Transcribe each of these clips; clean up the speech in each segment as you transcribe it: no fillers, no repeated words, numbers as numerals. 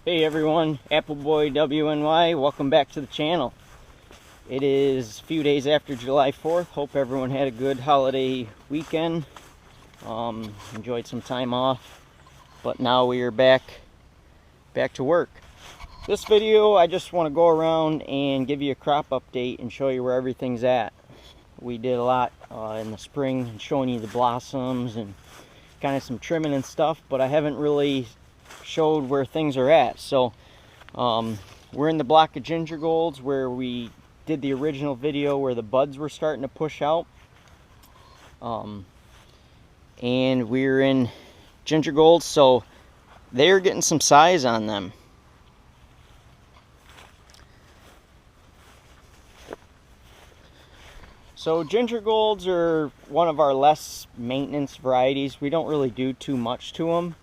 Hey everyone, Appleboy WNY, welcome back to the channel. It is a few days after July 4th. Hope everyone had a good holiday weekend. Enjoyed some time off, but now we are back to work. This video, I just want to go around and give you a crop update and show you where everything's at. We did a lot in the spring, showing you the blossoms and kind of some trimming and stuff, but I haven't really showed where things are at. So we're in the block of ginger golds where we did the original video where the buds were starting to push out, and we're in ginger golds, so they're getting some size on them. So ginger golds are one of our less maintenance varieties. We don't really do too much to them.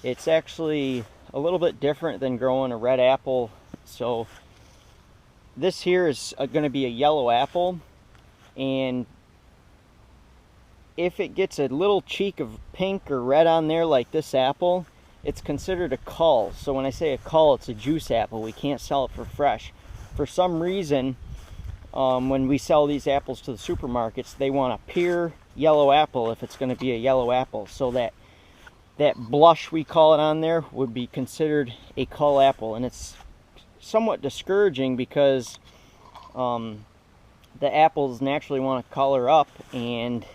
It's actually a little bit different than growing a red apple. So this here is going to be a yellow apple, and if it gets a little cheek of pink or red on there like this apple, it's considered a cull. So when I say a cull, it's a juice apple. We can't sell it for fresh. For some reason, when we sell these apples to the supermarkets, they want a pure yellow apple if it's going to be a yellow apple. So that blush, we call it on there, would be considered a cull apple. And it's somewhat discouraging because the apples naturally want to color up, and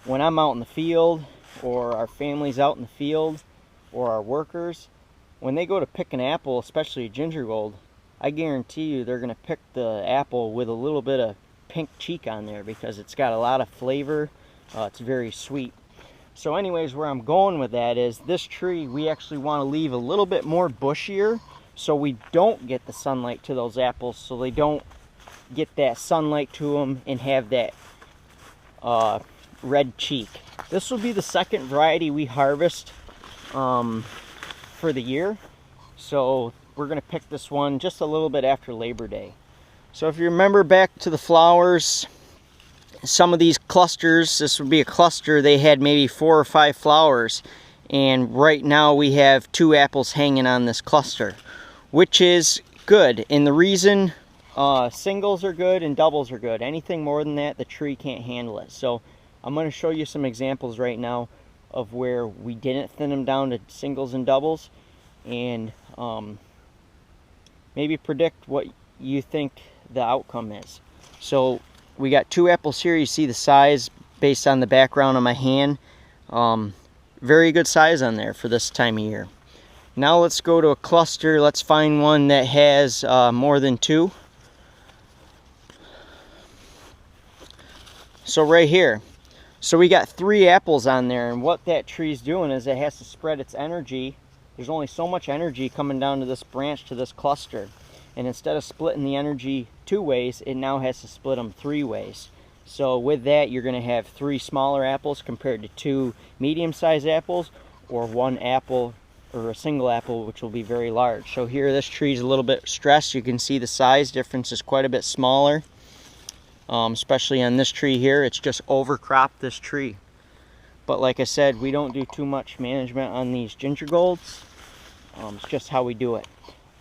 when I'm out in the field, or our family's out in the field, or our workers, when they go to pick an apple, especially a ginger gold, I guarantee you they're going to pick the apple with a little bit of pink cheek on there because it's got a lot of flavor. It's very sweet. So anyways, where I'm going with that is this tree, we actually want to leave a little bit more bushier so we don't get the sunlight to those apples, so they don't get that sunlight to them and have that red cheek. This will be the second variety we harvest for the year. So we're going to pick this one just a little bit after Labor Day. So if you remember back to the flowers, some of these clusters, this would be a cluster, they had maybe 4 or 5 flowers, and right now we have 2 apples hanging on this cluster, which is good. And the reason, singles are good and doubles are good. Anything more than that, the tree can't handle it. So I'm going to show you some examples right now of where we didn't thin them down to singles and doubles, and maybe predict what you think the outcome is. So we got 2 apples here. You see the size based on the background on my hand. Very good size on there for this time of year. Now let's go to a cluster. Let's find one that has more than 2. So right here. So we got 3 apples on there, and what that tree's doing is it has to spread its energy. There's only so much energy coming down to this branch, to this cluster. And instead of splitting the energy 2 ways, it now has to split them 3 ways. So with that, you're going to have 3 smaller apples compared to 2 medium-sized apples, or 1 apple, or a single apple, which will be very large. So here, this tree's a little bit stressed. You can see the size difference is quite a bit smaller, especially on this tree here. It's just overcropped this tree. But like I said, we don't do too much management on these ginger golds. It's just how we do it.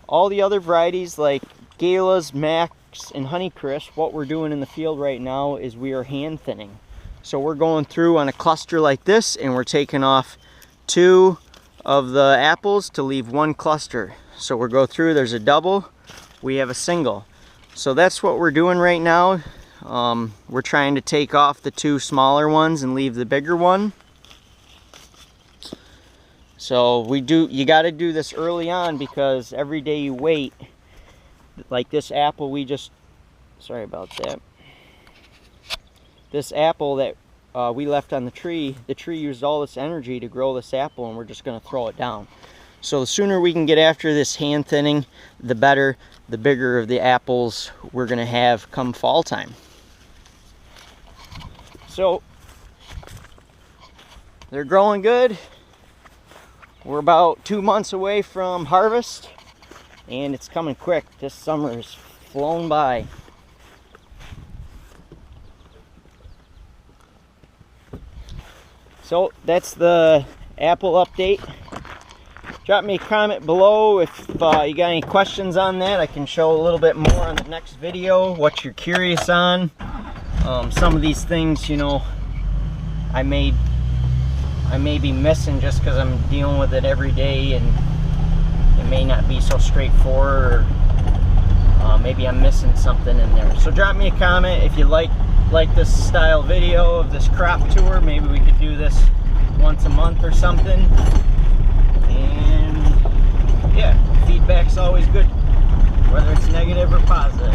All the other varieties like Galas, Max, and Honeycrisp, what we're doing in the field right now is we are hand thinning. So we're going through on a cluster like this, and we're taking off 2 of the apples to leave 1 cluster. So we'll go through, there's a double, we have a single. So that's what we're doing right now. We're trying to take off the 2 smaller ones and leave the bigger one. So you got to do this early on, because every day you wait, like this apple sorry about that. This apple that we left on the tree used all this energy to grow this apple, and we're just going to throw it down. So the sooner we can get after this hand thinning, the better, the bigger of the apples we're going to have come fall time. So they're growing good. We're about 2 months away from harvest, and it's coming quick. This summer has flown by. So that's the apple update. Drop me a comment below if you got any questions on that. I can show a little bit more on the next video, what you're curious on. Some of these things, you know, I may be missing just because I'm dealing with it every day, and it may not be so straightforward, or maybe I'm missing something in there. So drop me a comment if you like this style video of this crop tour. Maybe we could do this once a month or something. And yeah, feedback's always good, whether it's negative or positive.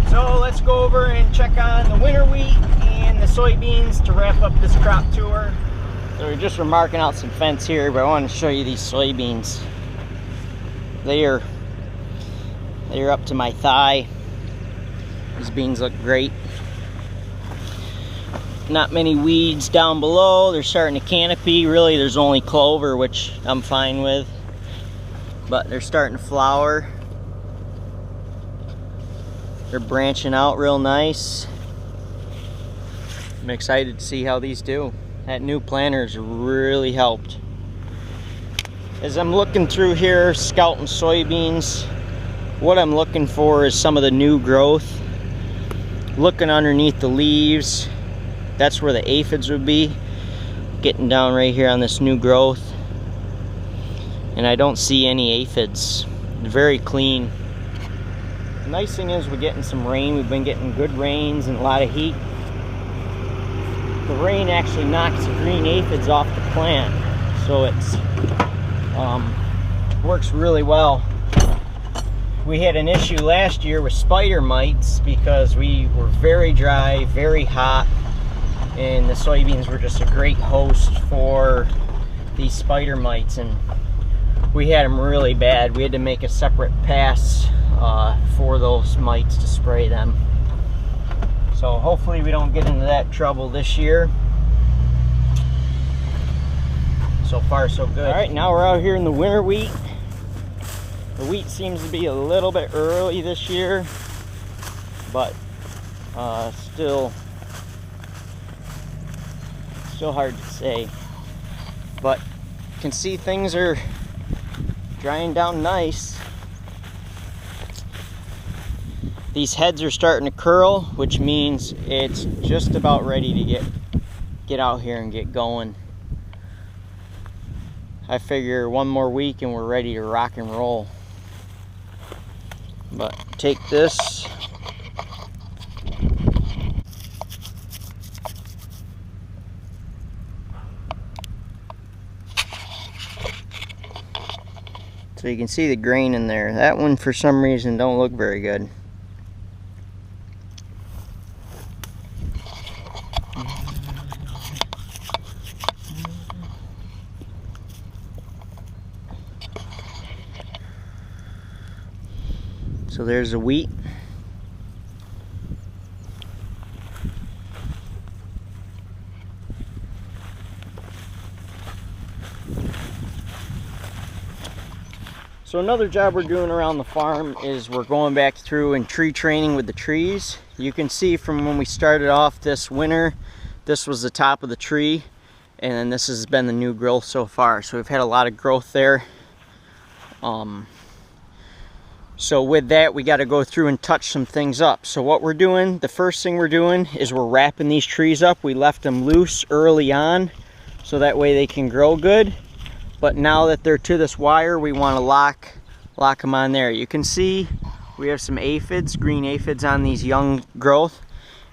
So let's go over and check on the winter wheat and the soybeans to wrap up this crop tour. So we're marking out some fence here, but I want to show you these soybeans. They are up to my thigh. These beans look great. Not many weeds down below. They're starting to canopy. Really, there's only clover, which I'm fine with. But they're starting to flower. They're branching out real nice. I'm excited to see how these do. That new planter's really helped. As I'm looking through here, scouting soybeans, what I'm looking for is some of the new growth. Looking underneath the leaves, that's where the aphids would be. Getting down right here on this new growth, and I don't see any aphids. Very clean. The nice thing is we're getting some rain. We've been getting good rains and a lot of heat. The rain actually knocks the green aphids off the plant, so it's works really well. We had an issue last year with spider mites because we were very dry, very hot, and the soybeans were just a great host for these spider mites, and we had them really bad. We had to make a separate pass for those mites to spray them. So hopefully we don't get into that trouble this year. So far so good. All right, now we're out here in the winter wheat. The wheat seems to be a little bit early this year, but still hard to say. But you can see things are drying down nice. These heads are starting to curl, which means it's just about ready to get out here and get going. I figure one more week and we're ready to rock and roll. But take this, so you can see the grain in there. That one for some reason don't look very good. So there's the wheat. So another job we're doing around the farm is we're going back through and tree training with the trees. You can see from when we started off this winter, this was the top of the tree, and then this has been the new growth so far. So we've had a lot of growth there. So with that, we got to go through and touch some things up. So what we're doing, the first thing we're doing is we're wrapping these trees up. We left them loose early on, so that way they can grow good. But now that they're to this wire, we want to lock them on there. You can see we have some aphids, green aphids on these young growth.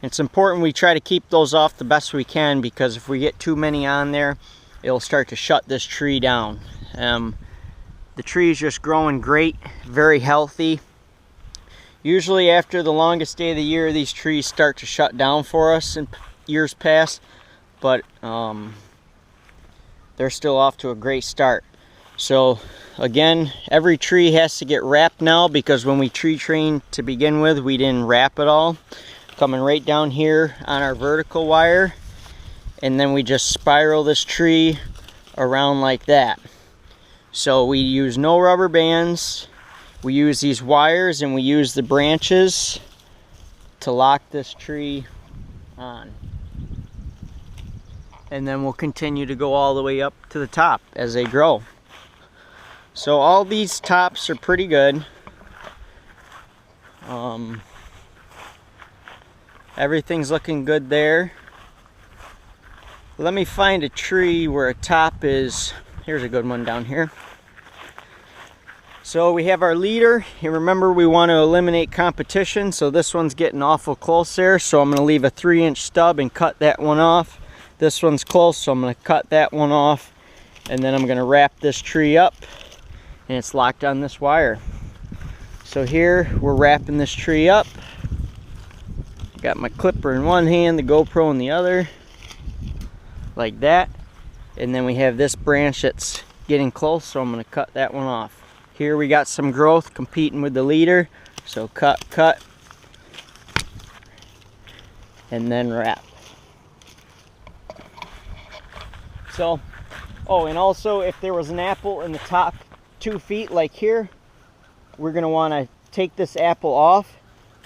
It's important we try to keep those off the best we can, because if we get too many on there, it'll start to shut this tree down. The tree is just growing great, very healthy. Usually after the longest day of the year, these trees start to shut down for us in years past, but they're still off to a great start. So again, every tree has to get wrapped now, because when we tree trained to begin with, we didn't wrap it all. Coming right down here on our vertical wire, and then we just spiral this tree around like that. So we use no rubber bands, we use these wires, and we use the branches to lock this tree on. and then we'll continue to go all the way up to the top as they grow. So all these tops are pretty good. Everything's looking good there. Let me find a tree where a top is. Here's a good one down here. So we have our leader, and remember we want to eliminate competition, so this one's getting awful close there, so I'm going to leave a 3-inch stub and cut that one off. This one's close, so I'm going to cut that one off, and then I'm going to wrap this tree up, and it's locked on this wire. So here we're wrapping this tree up. Got my clipper in one hand, the GoPro in the other, like that. And then we have this branch that's getting close, so I'm going to cut that one off. Here we got some growth competing with the leader, so cut, and then wrap. So, oh, and also if there was an apple in the top 2 feet like here, we're going to want to take this apple off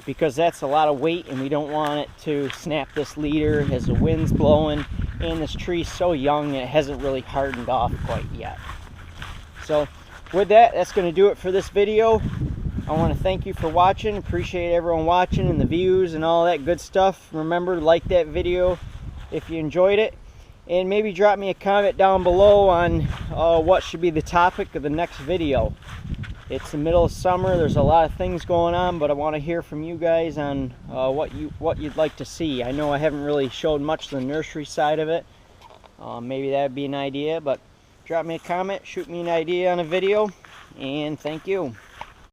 because that's a lot of weight and we don't want it to snap this leader as the wind's blowing, and this tree's so young it hasn't really hardened off quite yet. So with that, that's going to do it for this video. I want to thank you for watching. Appreciate everyone watching and the views and all that good stuff. Remember to like that video if you enjoyed it, and maybe drop me a comment down below on what should be the topic of the next video. It's the middle of summer, there's a lot of things going on, but I want to hear from you guys on what you'd like to see. I know I haven't really showed much of the nursery side of it. Maybe that would be an idea, but drop me a comment, shoot me an idea on a video, and thank you.